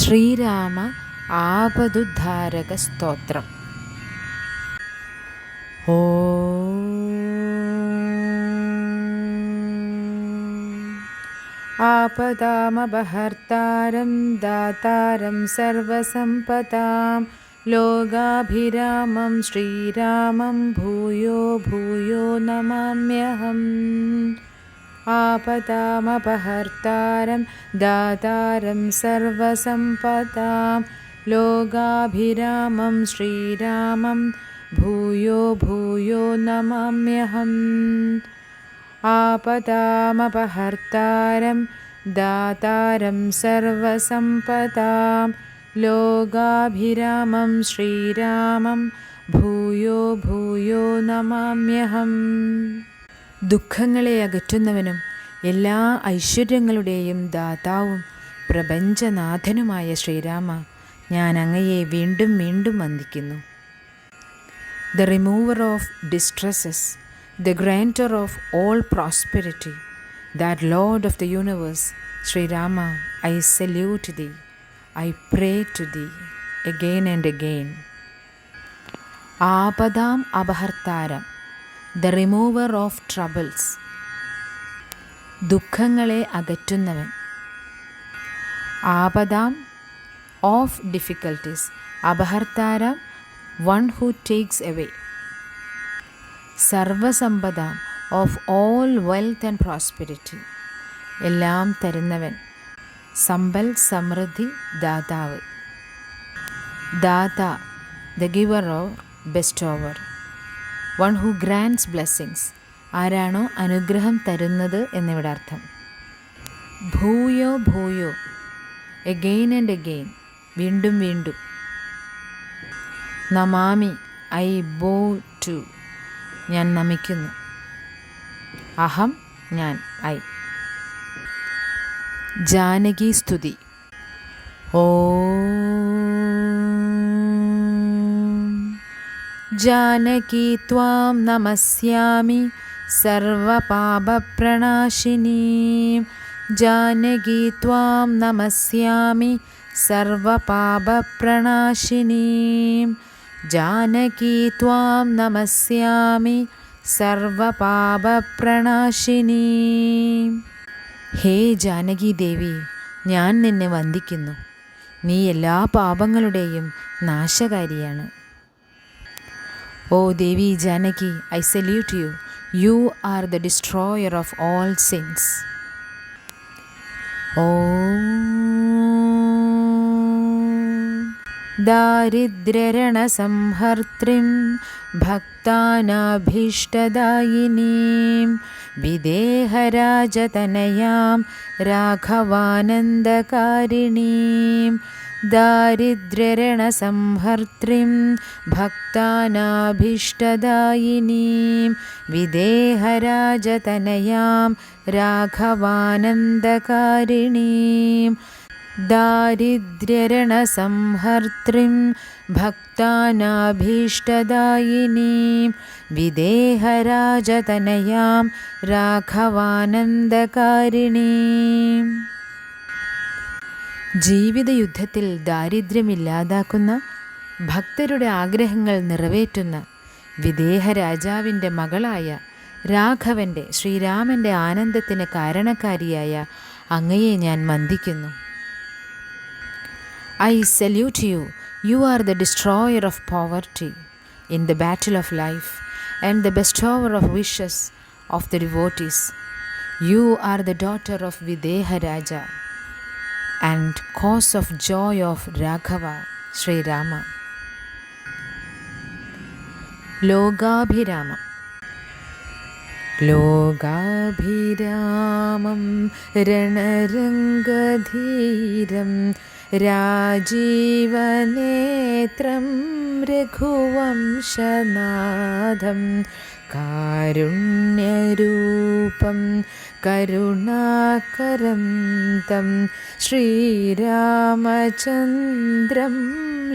ശ്രീരാമ ആപദുദ്ധാരക സ്തോത്രം. ആപദാമപഹർത്താരം ദാതാരം സർവസമ്പദാം ലോകാഭിരാമം ശ്രീരാമം ഭൂയോ ഭൂയോ നമാമ്യഹം. ആപദാമപഹർത്താരം ദാതാരം സർവസമ്പദാം ലോകാഭിരാമം ശ്രീരാമം ഭൂയോ ഭൂയോ നമാമ്യഹം. ആപദാമപഹർത്താരം ദാതാരം സർവസമ്പദാം ലോകാഭിരാമം ശ്രീരാമം ഭൂയോ ഭൂയോ നമാമ്യഹം. ദുഃഖങ്ങളെ അകറ്റുന്നവനും എല്ലാ ഐശ്വര്യങ്ങളുടെയും ദാതാവും പ്രപഞ്ചനാഥനുമായ ശ്രീരാമ, ഞാൻ അങ്ങയെ വീണ്ടും വീണ്ടും വന്ദിക്കുന്നു. The remover of distresses, the grantor of all prosperity, that Lord of the universe, Sri Rama, I salute thee, I pray to thee again and again. Aapadam abhartaram, the remover of troubles, ദുഃഖങ്ങളെ അകറ്റുന്നവൻ. ആപദാം, of difficulties, അപഹർത്താരം, one who takes away. സർവസമ്പദാം, of all wealth and prosperity, എല്ലാം തരുന്നവൻ. സമ്പൽ, സമൃദ്ധി, ദാതാവ്. ദാത, the giver or bestower, one who grants blessings, ആരാണോ അനുഗ്രഹം തരുന്നത് എന്നിവിടെ അർത്ഥം. ഭൂയോ ഭൂയോ, again and again, വീണ്ടും വീണ്ടും. നമാമി, ഐ ബോ ടു, ഞാൻ നമിക്കുന്നു. അഹം, ഞാൻ, ഐ. ജാനകി സ്തുതി. ഓം ജാനകി ത്വാം നമസ്യാമി സർവപാപപ്രണാശിനീം. ജാനകി ത്വാം നമസ്യാമി സർവപാപപ്രണാശിനീം. ജാനകി ത്വാം നമസ്യാമി സർവപാപപ്രണാശിനീം. ഹേ ജാനകി ദേവി, ഞാൻ നിന്നെ വന്ദിക്കുന്നു. നീ എല്ലാ പാപങ്ങളുടെയും നാശകാരിയാണ്. ഓ ദേവി Janaki, I salute you. You are the destroyer of all sins. ഓം ദാരിദ്ര്യരണസംഹർത്രിം ഭക്താനാഭീഷ്ടദായിനീം വിദേഹരാജതനയാം രാഘവാനന്ദകാരിണീം. ദാരിദ്ര്യരണസംഹർത്രിം ഭക്താനാഭീഷ്ടദായിനീം വിദേഹരാജതനയാം രാഘവാനന്ദകാരിണീം. ദാരിദ്ര്യരണസംഹർത്രിം ഭക്താനാഭീഷ്ടദായിനീം വിദേഹരാജതനയാം രാഘവാനന്ദകാരിണീം. ജീവിതയുദ്ധത്തിൽ ദാരിദ്ര്യമില്ലാതാക്കുന്ന, ഭക്തരുടെ ആഗ്രഹങ്ങൾ നിറവേറ്റുന്ന വിദേഹരാജാവിൻ്റെ മകളായ രാഘവൻ്റെ, ശ്രീരാമൻ്റെ ആനന്ദത്തിന് കാരണക്കാരിയായ അങ്ങയെ ഞാൻ വന്ദിക്കുന്നു. I salute you. You are the destroyer of poverty in the battle of life and the bestower of wishes of the devotees. You are the daughter of Videha Raja and cause of joy of Raghava, Sri Rama. Logabhiramam. ലോകാഭിരാമം രണരംഗധീരം രാജീവനേത്രം രഘുവംശനാഥം കാരുണ്യരൂപം കരുണാകരം തം ശ്രീരാമചന്ദ്രം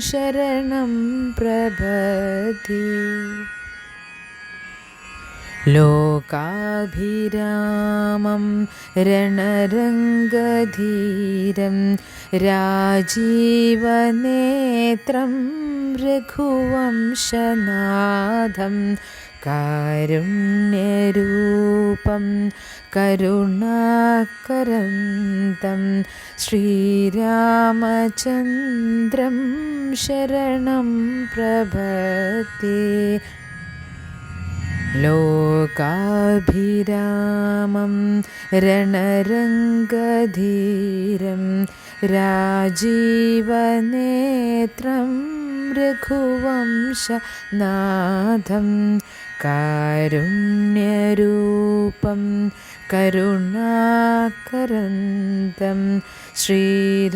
ശരണം പ്രപദ്യേ. ലോകാഭിരാമം രണരംഗധീരം രാജീവനേത്രം രഘുവംശനാഥം കാരുണ്യരൂപം കരുണാകരന്തം ശ്രീരാമചന്ദ്രം ശരണം പ്രപദ്യേ. ലോകാഭിരാമം രണരംഗധീരം രാജീവനേത്രം രഘുവംശനാഥം കാരുണ്യരൂപം കരുണാകരന്തം ശ്രീരാമചന്ദ്രം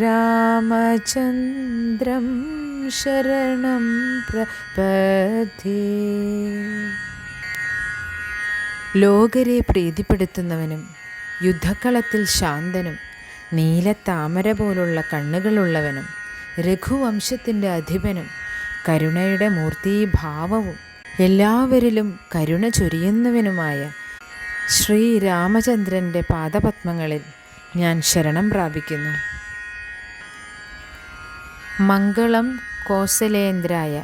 ശരണം പ്രപദ്യേ. ലോകരെ പ്രീതിപ്പെടുത്തുന്നവനും യുദ്ധക്കളത്തിൽ ശാന്തനും നീലത്താമര പോലുള്ള കണ്ണുകളുള്ളവനും രഘുവംശത്തിൻ്റെ അധിപനും കരുണയുടെ മൂർത്തീഭാവവും എല്ലാവരിലും കരുണ ചൊരിയുന്നവനുമായ ശ്രീരാമചന്ദ്രൻ്റെ പാദപത്മങ്ങളിൽ ഞാൻ ശരണം പ്രാപിക്കുന്നു. മംഗളം കോസലേന്ദ്രായ.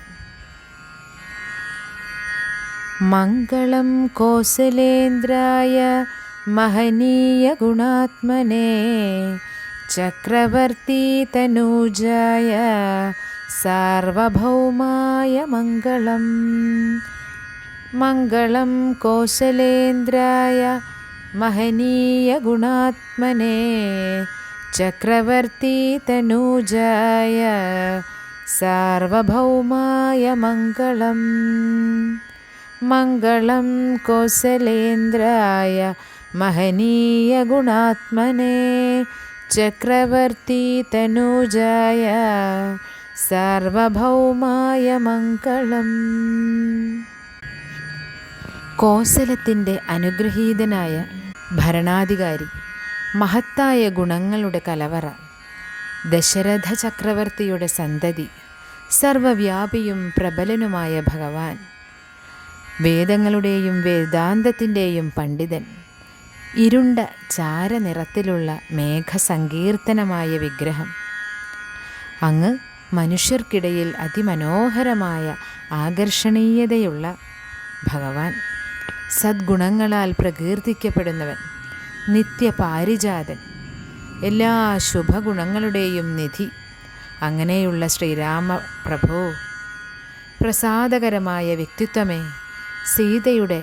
മംഗളം കോസലേന്ദ്രായ മഹനീയ ഗുണാത്മനെ ചക്രവർത്തി തനൂജായ സാർവഭൗമായ മംഗളം. മംഗളം കോസലേന്ദ്രായ മഹനീയ ഗുണാത്മനെ ചക്രവർത്തി തനൂജായ സാർവഭൗമായ മംഗളം. മംഗളം കോസലേന്ദ്രായ മഹനീയ ഗുണാത്മനെ ചക്രവർത്തി തനൂജായ സാർവഭൗമായ മംഗളം. കോസലത്തിൻ്റെ അനുഗ്രഹീതനായ ഭരണാധികാരി, മഹത്തായ ഗുണങ്ങളുടെ കലവറ, ദശരഥ ചക്രവർത്തിയുടെ സന്തതി, സർവവ്യാപിയും പ്രബലനുമായ ഭഗവാൻ, വേദങ്ങളുടെയും വേദാന്തത്തിൻ്റെയും പണ്ഡിതൻ, ഇരുണ്ട ചാരനിറത്തിലുള്ള മേഘസങ്കീർത്തനമായ വിഗ്രഹം, അങ്ങ് മനുഷ്യർക്കിടയിൽ അതിമനോഹരമായ ആകർഷണീയതയുള്ള ഭഗവാൻ, സദ്ഗുണങ്ങളാൽ പ്രകീർത്തിക്കപ്പെടുന്നവൻ, നിത്യപാരിജാതൻ, എല്ലാ ശുഭഗുണങ്ങളുടെയും നിധി, അങ്ങനെയുള്ള ശ്രീരാമ പ്രഭോ, പ്രസാദകരമായ വ്യക്തിത്വമേ, സീതയുടെ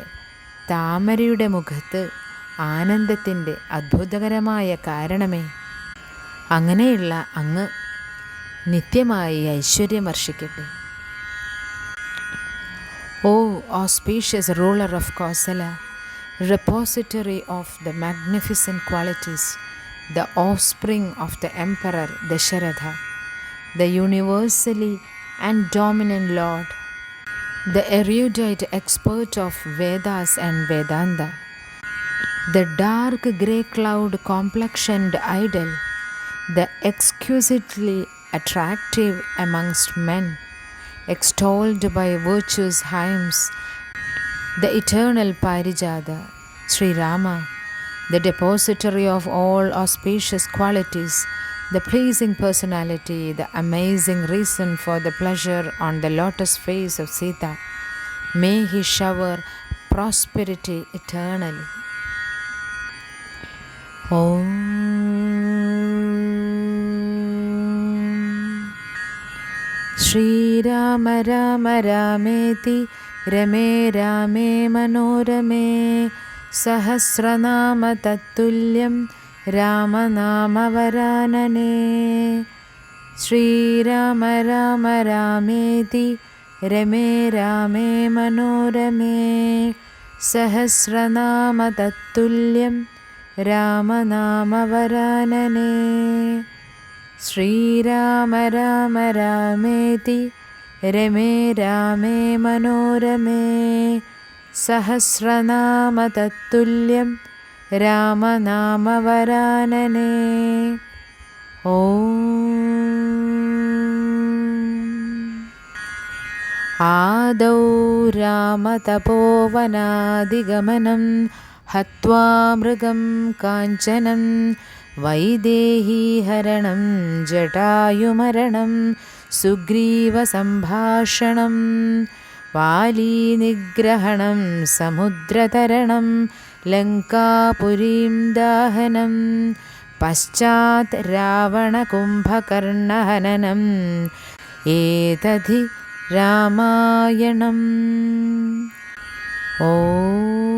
താമരയുടെ മുഖത്ത് ആനന്ദത്തിൻ്റെ അത്ഭുതകരമായ കാരണമേ, അങ്ങനെയുള്ള അങ്ങ് നിത്യമായി ഐശ്വര്യം വർഷിക്കട്ടെ. O auspicious ruler of Kosala, repository of the magnificent qualities, the offspring of the emperor Dasharatha, the universally and dominant Lord, the erudite expert of Vedas and Vedanta, the dark grey cloud complexioned idol, the exquisitely attractive amongst men, extolled by virtue's hymns, the eternal Parijata, Sri Rama, the depository of all auspicious qualities, the pleasing personality, the amazing reason for the pleasure on the lotus face of Sita, may he shower prosperity eternally. Om Shri Rama Rama Rameti Rame Rame Manorame Sahasranama Tattulyam Ramanama Varanane. Shri Rama Rama Rameti Rame Rame Manorame Sahasranama Tattulyam Ramanama Varanane. Shri Rama Rama Rameti Rame Rame Manorame Sahasranama Tattulyam Ramanama Varanane. Om आदौ रामतपोवनादिगमनं हत्वा मृगं काञ्चनं वैदेहीहरणं जटायुमरणं सुग्रीवसम्भाषणं वालीनिग्रहणं समुद्रतरणं लङ्कापुरीं दाहनं पश्चात् रावणकुम्भकर्णहननम् एतद्धि रामायणम्. ഓ